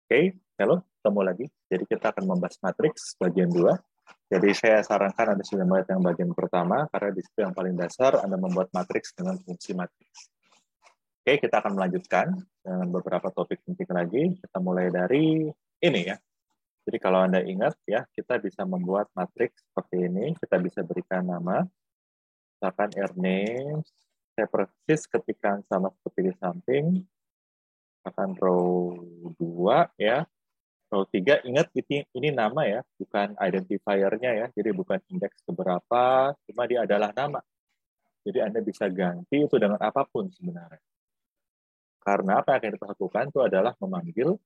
Oke, halo, ketemu lagi. Jadi kita akan membahas matriks bagian 2. Jadi saya sarankan Anda sudah melihat yang bagian pertama, karena di situ yang paling dasar Anda membuat matriks dengan fungsi matriks. Oke, kita akan melanjutkan dengan beberapa topik penting lagi. Kita mulai dari ini ya. Jadi kalau Anda ingat ya, kita bisa membuat matriks seperti ini. Kita bisa berikan nama, misalkan R-name, saya persis ketikkan sama seperti di samping, akan row 2 ya. Row 3, ingat ini nama ya, bukan identifier-nya ya, jadi bukan indeks keberapa, cuma dia adalah nama. Jadi Anda bisa ganti itu dengan apapun sebenarnya. Karena apa yang akan kita lakukan itu adalah memanggil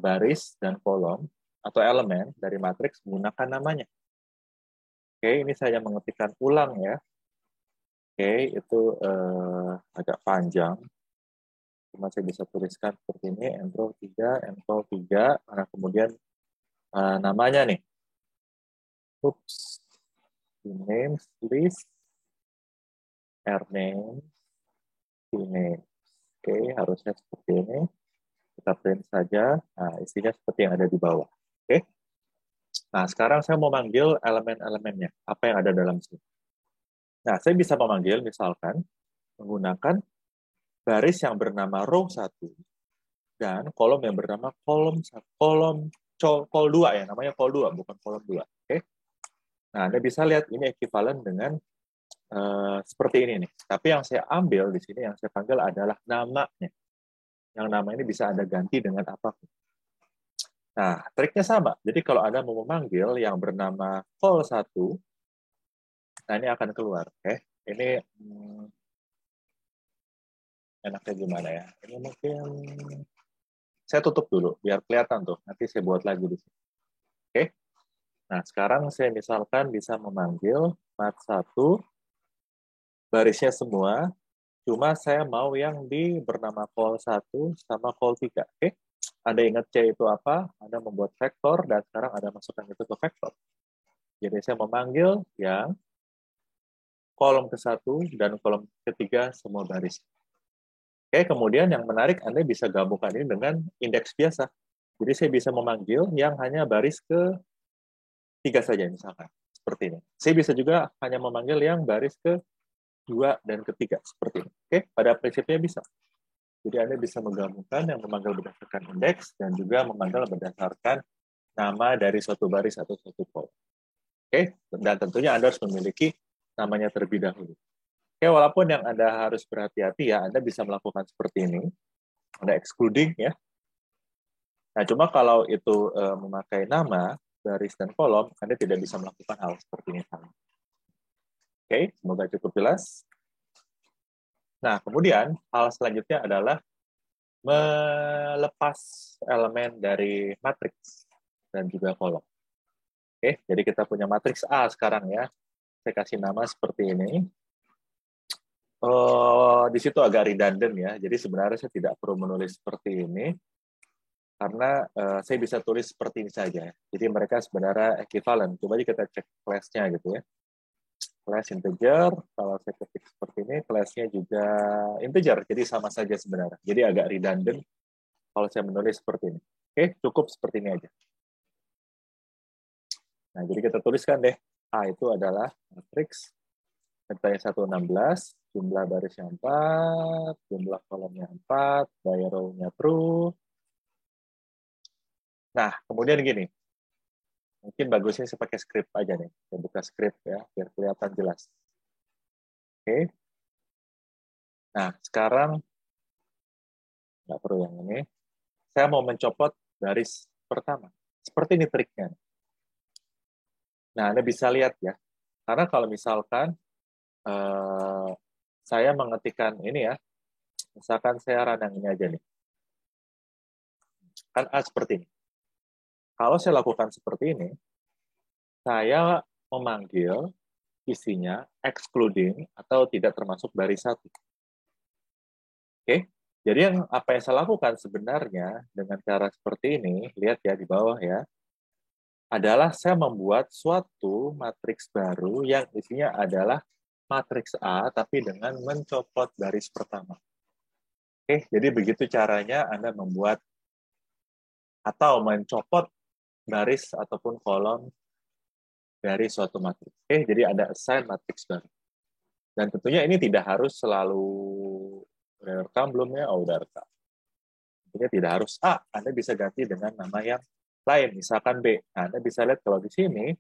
baris dan kolom atau elemen dari matriks menggunakan namanya. Oke, ini saya mengetikkan ulang ya. Oke, itu agak panjang. Cuma saya bisa tuliskan seperti ini, enrow 3, enrow 3, karena kemudian namanya nih. Oops. Names list, R-name, name. Oke, harusnya seperti ini. Kita print saja. Nah, isinya seperti yang ada di bawah. Oke. Nah, sekarang saya mau manggil elemen-elemennya. Apa yang ada dalam sini. Nah, saya bisa memanggil misalkan menggunakan baris yang bernama row 1 dan kolom yang bernama kolom 1, col 2 ya, namanya col 2 bukan kolom 2. Oke. Nah, Anda bisa lihat ini ekuivalen dengan seperti ini nih. Tapi yang saya ambil di sini, yang saya panggil adalah namanya. Yang nama ini bisa Anda ganti dengan apapun. Nah, triknya sama. Jadi kalau Anda mau memanggil yang bernama call 1, nah ini akan keluar. Ini enaknya gimana ya? Ini mungkin saya tutup dulu, biar kelihatan tuh. Nanti saya buat lagi di sini. Oke. Nah, sekarang saya misalkan bisa memanggil mat1, barisnya semua, cuma saya mau yang bernama call 1 sama call 3. Oke. Anda ingat C itu apa? Anda membuat vektor, dan sekarang Anda masukkan itu ke vektor. Jadi saya memanggil yang kolom ke-1 dan kolom ketiga semua baris. Oke, kemudian yang menarik, Anda bisa gabungkan ini dengan indeks biasa. Jadi saya bisa memanggil yang hanya baris ke-3 saja, misalkan. Seperti ini. Saya bisa juga hanya memanggil yang baris ke-2 dan ke-3, seperti ini. Oke, pada prinsipnya bisa. Jadi Anda bisa menggabungkan yang memanggil berdasarkan indeks dan juga memanggil berdasarkan nama dari suatu baris atau suatu kolom. Oke, dan tentunya Anda harus memiliki namanya terlebih dahulu. Oke, walaupun yang Anda harus berhati-hati ya, Anda bisa melakukan seperti ini. Anda excluding ya. Nah, cuma kalau itu memakai nama, baris, dan kolom, Anda tidak bisa melakukan hal seperti ini. Oke, semoga cukup jelas. Nah, kemudian hal selanjutnya adalah melepas elemen dari matriks dan juga kolom. Oke, jadi kita punya matriks A sekarang ya. Saya kasih nama seperti ini. Di situ agak redundant ya. Jadi sebenarnya saya tidak perlu menulis seperti ini karena saya bisa tulis seperti ini saja. Jadi mereka sebenarnya equivalent. Coba aja kita cek class-nya gitu ya. Class integer, kalau saya ketik seperti ini, class-nya juga integer. Jadi sama saja sebenarnya. Jadi agak redundant kalau saya menulis seperti ini. Oke, cukup seperti ini aja. Nah, jadi kita tuliskan deh. A itu adalah matriks Vektornya 116, jumlah barisnya 4, jumlah kolomnya 4, by row-nya true. Nah, kemudian gini. Mungkin bagusnya saya pakai script aja nih. Saya buka script ya, biar kelihatan jelas. Oke. Nah, sekarang, nggak perlu yang ini. Saya mau mencopot baris pertama. Seperti ini triknya. Nah, Anda bisa lihat ya. Karena kalau misalkan saya mengetikkan ini ya, misalkan saya radang ini aja nih. Kan A seperti ini. Kalau saya lakukan seperti ini, saya memanggil isinya excluding atau tidak termasuk baris 1. Oke, jadi apa yang saya lakukan sebenarnya dengan cara seperti ini, lihat ya di bawah ya, adalah saya membuat suatu matriks baru yang isinya adalah matriks A, tapi dengan mencopot baris pertama. Oke, jadi begitu caranya Anda membuat atau mencopot baris ataupun kolom dari suatu matriks. Oke, jadi ada assign matriks baru. Dan tentunya ini tidak harus selalu udah rekam belum ya? Oh, udah rekam. Tentunya tidak harus A, Anda bisa ganti dengan nama yang lain, misalkan B. Nah, Anda bisa lihat kalau di sini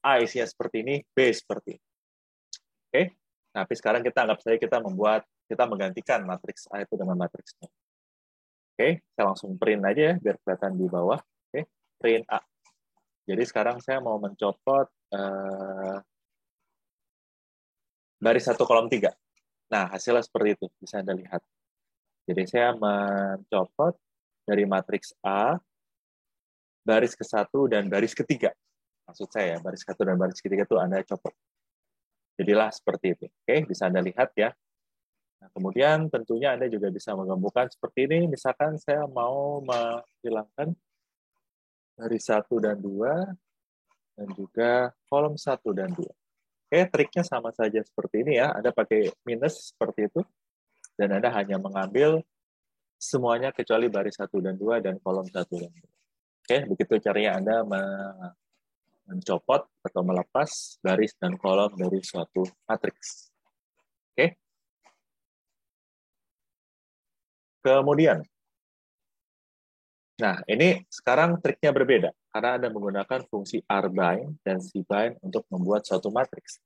A isinya seperti ini, B seperti ini. Oke, nah, tapi sekarang kita anggap saja kita menggantikan matriks A itu dengan matriks B. Oke, saya langsung print aja ya, biar kelihatan di bawah. Oke, print A. Jadi sekarang saya mau mencopot baris 1 kolom 3. Nah, hasilnya seperti itu, bisa Anda lihat. Jadi saya mencopot dari matriks A, baris ke-1 dan baris ke-3. Maksud saya, baris ke-1 dan baris ke-3 itu Anda copot. Jadilah seperti itu. Oke, bisa Anda lihat ya. Nah, kemudian tentunya Anda juga bisa menggabungkan seperti ini. Misalkan saya mau menghilangkan baris 1 dan 2, dan juga kolom 1 dan 2. Oke, triknya sama saja seperti ini ya. Anda pakai minus seperti itu, dan Anda hanya mengambil semuanya kecuali baris 1 dan 2 dan kolom 1 dan 2. Oke, begitu caranya Anda mencopot atau melepas baris dan kolom dari suatu matriks. Oke. Kemudian, nah ini sekarang triknya berbeda karena Anda menggunakan fungsi rbind dan cbind untuk membuat suatu matriks.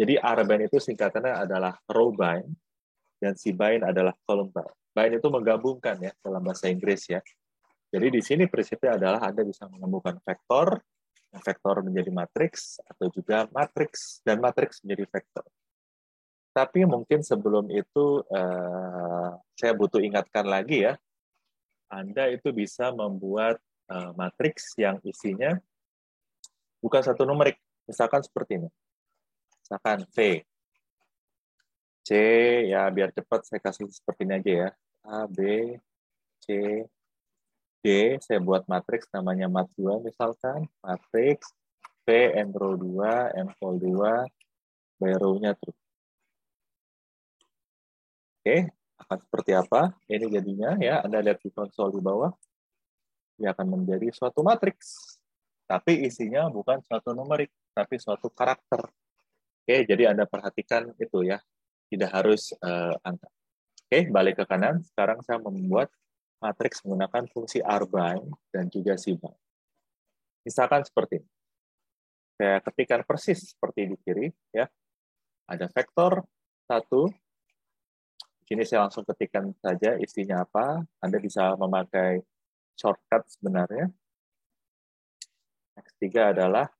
Jadi rbind itu singkatannya adalah row bind dan cbind adalah column bind. Bind itu menggabungkan ya dalam bahasa Inggris ya. Jadi di sini prinsipnya adalah Anda bisa menemukan vektor, vektor menjadi matriks, atau juga matriks, dan matriks menjadi vektor. Tapi mungkin sebelum itu, saya butuh ingatkan lagi ya, Anda itu bisa membuat matriks yang isinya bukan satu numerik. Misalkan seperti ini. Misalkan V, C, ya biar cepat saya kasih seperti ini aja ya. A, B, C, D, saya buat matriks namanya mat2 misalkan. Matriks, V, N row 2, N col 2, by row-nya terus. Oke, akan seperti apa? Ini jadinya ya, Anda lihat di konsol di bawah. Dia akan menjadi suatu matriks. Tapi isinya bukan suatu numerik, tapi suatu karakter. Oke, jadi Anda perhatikan itu ya. Tidak harus angka. Oke, balik ke kanan. Sekarang saya membuat matriks menggunakan fungsi rbind dan juga cbind. Misalkan seperti ini. Saya ketikkan persis seperti di kiri. Ya. Ada vektor 1. Di sini saya langsung ketikkan saja isinya apa. Anda bisa memakai shortcut sebenarnya. X3 adalah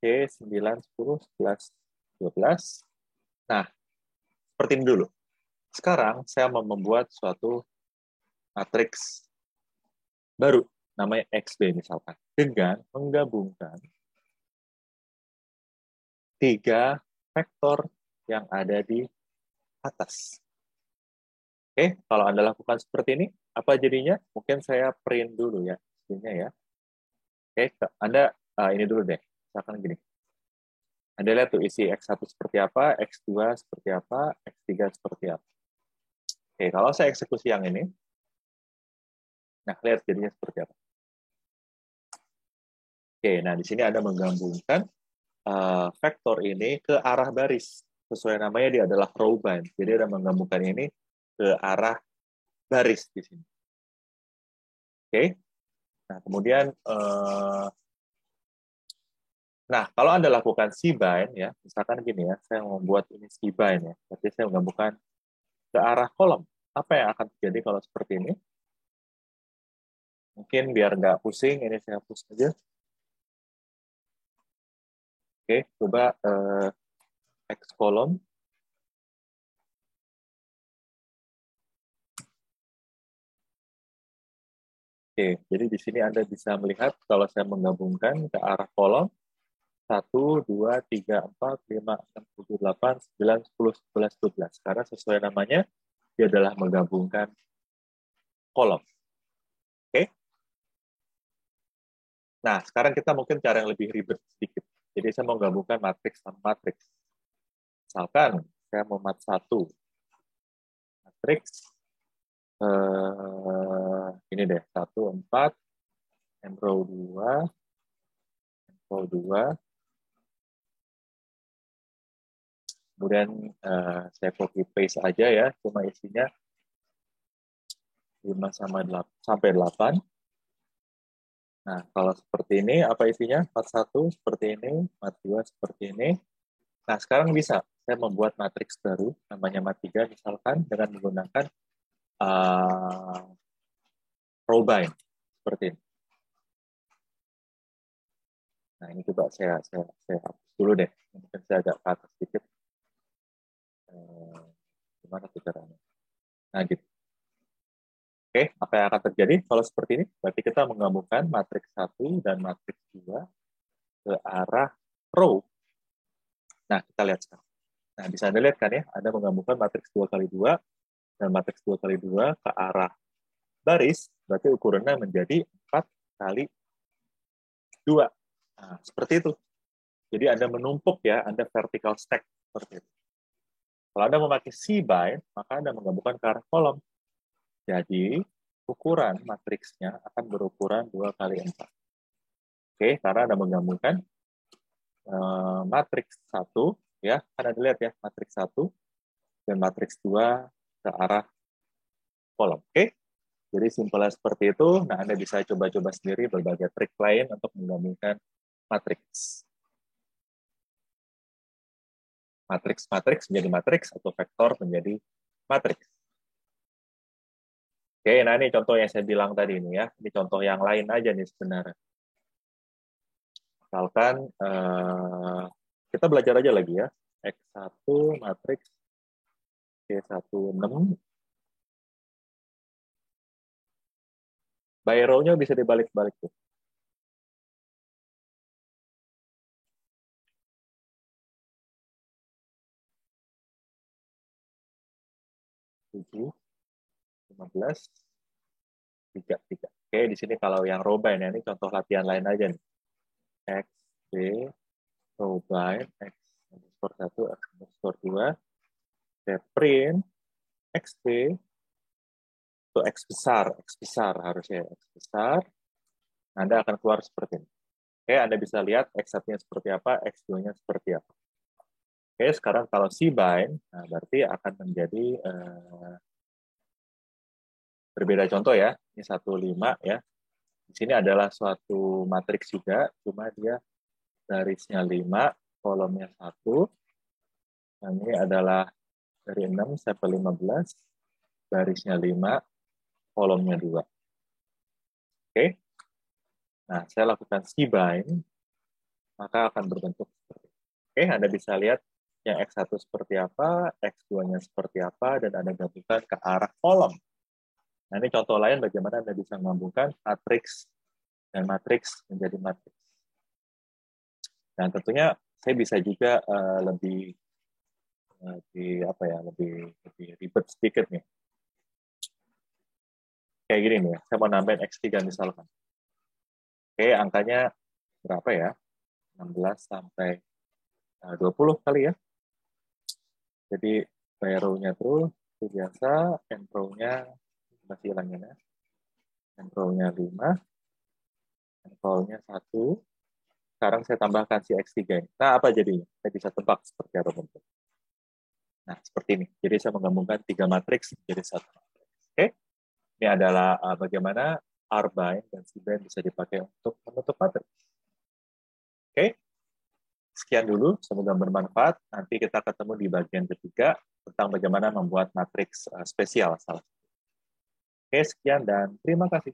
C, 9, 10, 11, 12. Nah, seperti ini dulu. Sekarang saya mau membuat suatu matriks baru, namanya XB misalkan, dengan menggabungkan 3 vektor yang ada di atas. Oke, kalau Anda lakukan seperti ini, apa jadinya? Mungkin saya print dulu ya, hasilnya ya. Oke, Anda ini dulu deh, misalkan gini. Anda lihat tuh isi X1 seperti apa, X2 seperti apa, X3 seperti apa. Oke, kalau saya eksekusi yang ini, nah lihat jadinya seperti apa. Oke, nah di sini Anda menggabungkan vektor ini ke arah baris. Sesuai namanya dia adalah row bind. Jadi Anda menggabungkan ini ke arah baris di sini. Oke. Nah, kemudian nah, kalau Anda lakukan cbind ya, misalkan gini ya, saya membuat ini cbind ya. Berarti saya menggabungkan ke arah kolom. Apa yang akan terjadi kalau seperti ini? Mungkin biar nggak pusing, ini saya hapus aja. Oke, coba X kolom. Oke, jadi di sini Anda bisa melihat kalau saya menggabungkan ke arah kolom 1, 2, 3, 4, 5, 6, 7, 8, 9, 10, 11, 12. Karena sesuai namanya, dia adalah menggabungkan kolom. Oke? Nah, sekarang kita mungkin cara yang lebih ribet sedikit. Jadi saya mau gabungkan matriks sama matriks. Misalkan, saya mau mat 1. Matriks ini deh, 1, 4, and row 2, and row 2. Kemudian saya copy paste aja ya, cuma isinya 5 sampai 8. Nah, kalau seperti ini, apa isinya? 41 seperti ini, 42 seperti ini. Nah, sekarang bisa saya membuat matriks baru, namanya mat3, misalkan dengan menggunakan row bind, seperti ini. Nah, ini coba saya hapus dulu deh. Mungkin saya agak ke atas sedikit. Gimana tuh caranya? Nah, gitu. Oke, apa yang akan terjadi kalau seperti ini? Berarti kita menggabungkan matriks 1 dan matriks 2 ke arah row. Nah, kita lihat sekarang. Nah, bisa Anda lihat kan ya, Anda menggabungkan matriks 2 kali 2 dan matriks 2 kali 2 ke arah baris, berarti ukurannya menjadi 4 kali 2. Nah, seperti itu. Jadi Anda menumpuk ya, Anda vertical stack seperti itu. Kalau Anda memakai C-bind, maka Anda menggabungkan ke arah kolom. Jadi, ukuran matriksnya akan berukuran 2 kali 4. Oke, karena Anda menggabungkan matriks 1, ya, kan Anda lihat ya, matriks 1 dan matriks 2 ke arah kolom. Oke, jadi simpelnya seperti itu. Nah, Anda bisa coba-coba sendiri berbagai trik lain untuk menggabungkan matriks. Matriks menjadi matriks atau vektor menjadi matriks. Oke, nah ini contoh yang saya bilang tadi ini ya. Ini contoh yang lain aja nih sebenarnya. Misalkan kita belajar aja lagi ya. X1 matriks C16. By row-nya bisa dibalik-balik tuh. Tujuh, 15, 3. Oke, di sini kalau yang row bind ya, ini contoh latihan lain aja nih. X, B, row bind, X underscore 1, X underscore 2. Saya print, X, B, itu X besar harusnya, X besar. Anda akan keluar seperti ini. Oke, Anda bisa lihat X1-nya seperti apa, X2-nya seperti apa. Oke, sekarang kalau C-bind, nah berarti akan menjadi berbeda contoh ya. Ini 15 ya. Di sini adalah suatu matriks juga, cuma dia garisnya 5, kolomnya 1. Nah, ini adalah dari 6 sampai 15, garisnya 5, kolomnya 2. Oke. Nah, saya lakukan C-bind, maka akan berbentuk seperti ini. Oke, Anda bisa lihat yang X1 seperti apa, X2-nya seperti apa, dan Anda gabungkan ke arah kolom. Nah, ini contoh lain bagaimana Anda bisa menggabungkan matriks dan matriks menjadi matriks. Dan tentunya saya bisa juga lebih ribet sedikit nih. Kayak gini nih, saya mau nambahin X3 misalkan. Oke, angkanya berapa ya? 16 sampai 20 kali ya. Jadi by row-nya tuh biasa, and row-nya masih hilangin ya. And row-nya 5, and row-nya 1. Sekarang saya tambahkan si X3 ini. Nah, apa jadinya? Saya bisa tebak seperti apa bentuk. Nah, seperti ini. Jadi saya menggabungkan 3 matriks menjadi 1 matriks. Oke? Ini adalah bagaimana R-bind dan C-bind bisa dipakai untuk membentuk matriks. Oke? Sekian dulu, semoga bermanfaat. Nanti kita ketemu di bagian ketiga tentang bagaimana membuat matriks spesial. Oke, sekian dan terima kasih.